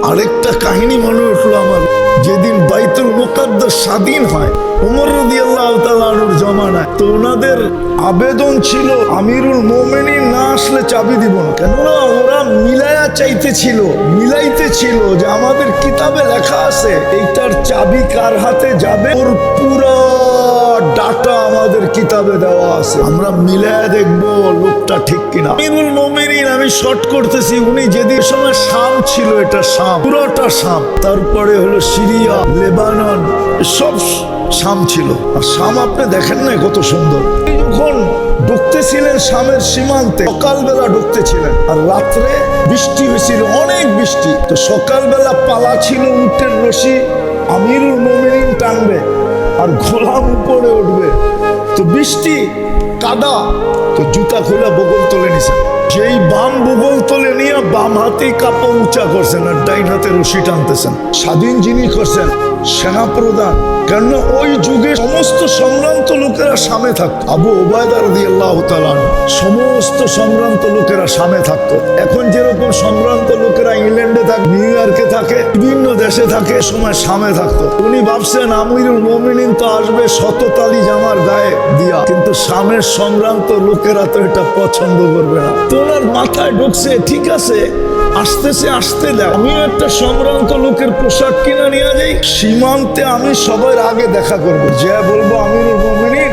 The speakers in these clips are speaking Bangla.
আরেকটা কাহিনী মনে উঠলো আমার, যেদিন বাইতুল মুকাদ্দাস স্বাধীন হয় ওমর রাদিয়াল্লাহু তাআলা আনহুর জমানায়, তো ওনাদের আবেদন ছিল আমিরুল মুমিনিন না আসলে চাবি দিব না। কেননা ওরা মিলাইতেছিল যে আমাদের কিতাবে লেখা আছে এইটার চাবি কার হাতে যাবে, ওর পুরো ডাটা আমাদের কিতাবে দেওয়া আছে, আমরা মিলায়া দেখবো লোকটা ঠিক কিনা। আমিরুল মুমিনিন, আমি শর্ট করতেছি, উনি যেদিন সময় শাম ছিল, এটা শাম, পুরোটা শাম, তারপরে হলো সিরিয়া, লেবানন, সব শাম ছিল। আর শাম আপনি দেখেন না কত সুন্দর। যখন ঢুকতেছিলেন শামের সীমান্তে, সকালবেলা ঢুকতেছিলেন আর রাত্রে বৃষ্টি হয়েছিল, অনেক বৃষ্টি। তো সকালবেলা পালা ছিল উটের রশি, আমিরুল মুমিনিন টানবে আর গোলাম উপরে উঠবে, তো বৃষ্টি কাদা, তো জুতা খুলে বগল তুলে নিছেন, যেই বাম বগল তুলে নিয়ে বাম হাতেই কাপড় উঁচা করছেন আর ডাইন হাতে রশি টানতেছেন। স্বাধীন যিনি করছেন সেনাপ্রধান, কেন ওই যুগে সমস্ত সম্ভ্রান্ত লোকেরা সামনে থাকতো। আবু ওবায়দা রাদিয়াল্লাহু তাআলা সমস্ত সম্ভ্রান্ত লোকেরা সামনে থাকতো। এখন যেরকম সম্ভ্রান্ত লোকেরা ইংল্যান্ডে থাকে, নিউ ইয়র্কে থাকে, বিভিন্ন দেশে থাকে, সময় সামনে থাকতো। উনি ভাবছেন আমিরুল মুমিনিন তো আসবে শততালি জামার গায়ে দিয়া, কিন্তু সামের সম্ভ্রান্ত লোকেরা তো এটা পছন্দ করবে না। তো ওনার মাথায় ঢুকছে, ঠিক আছে আসতে দেয়, আমিও একটা সম্ভ্রান্ত লোকের পোশাক কিনা নিয়ে যাই, সীমান্তে আমি সবার আগে দেখা করবো, যে বলবো আমিরুল মুমিনিন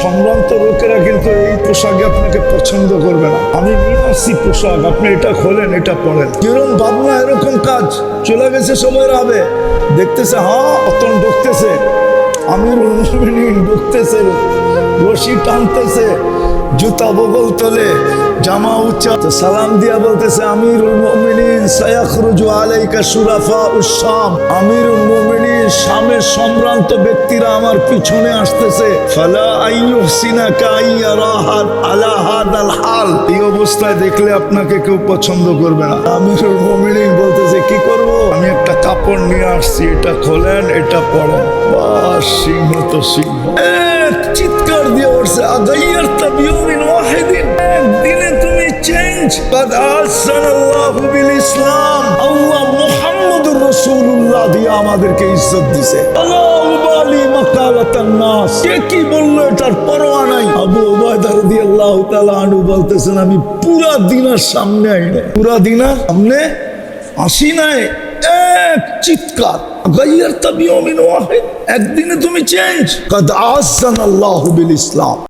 সম্ভ্রান্ত লোকেরা কিন্তু এই পোশাকে আপনাকে পছন্দ করবে না, আমি নিয়ে আসছি পোশাক, আপনি এটা খোলেন, এটা পরেন। যেরকম ভাবনা এরকম কাজ, চলে গেছে সময়ের আবে, দেখতেছে হ্যাঁ পতন ঢুকতেছে, আমিরুল মুমিনিন ঢুকতেছে, রশি টানতেছে, জুতা বগল তোলে, জামা উচ্চা, সালাম দিয়া বলতেছে আমিরুল মুমিনিন সায়াখরুজু আলাইকা শুরাফাউশ শাম, আমিরুল মুমিনিন শামের সম্ভ্রান্ত ব্যক্তিরা আমার পিছনে আসতেছে, ফালা আইয়ুহসিনাকা আইয়ারাহাদ আলা হাদাল হাল, এই অবস্থায় দেখলে আপনাকে কেউ পছন্দ করবে না। আমিরুল মুমিনিন বলতেছে কি করব, আমি একটা কাপড় নিয়ে আসছি, এটা খোলেন, এটা পরেন। বাস, সিংহ তো সিংহ, এক চিৎকার দিয়ে উঠছে আগাইয়ারতা বিয়ৌমিন ওয়াহিদিন, একদিনে তুমি চেঞ্জ, কাদ আহসানাল্লাহু বিল ইসলাম, আল্লাহ মুহাম্মদুর রাসূলুল্লাহ দিয়ে আমাদেরকে ইজ্জত দিয়েছে। আল্লাহু বালি মাকালাতান নাস, কে কি বলল এটার পরোয়া নাই। আবু উবায়দা রাদিয়াল্লাহু তাআলা আনহু বলতেছেন আমি পুরা দিনার সামনে আইনা, পুরা দিনার সামনে আসি নাই, এক চিৎকার গাইয়ারতা বিয়ৌমিন ওয়াহিদ, একদিনে তুমি চেঞ্জ, কাদ আহসানাল্লাহু বিল ইসলাম।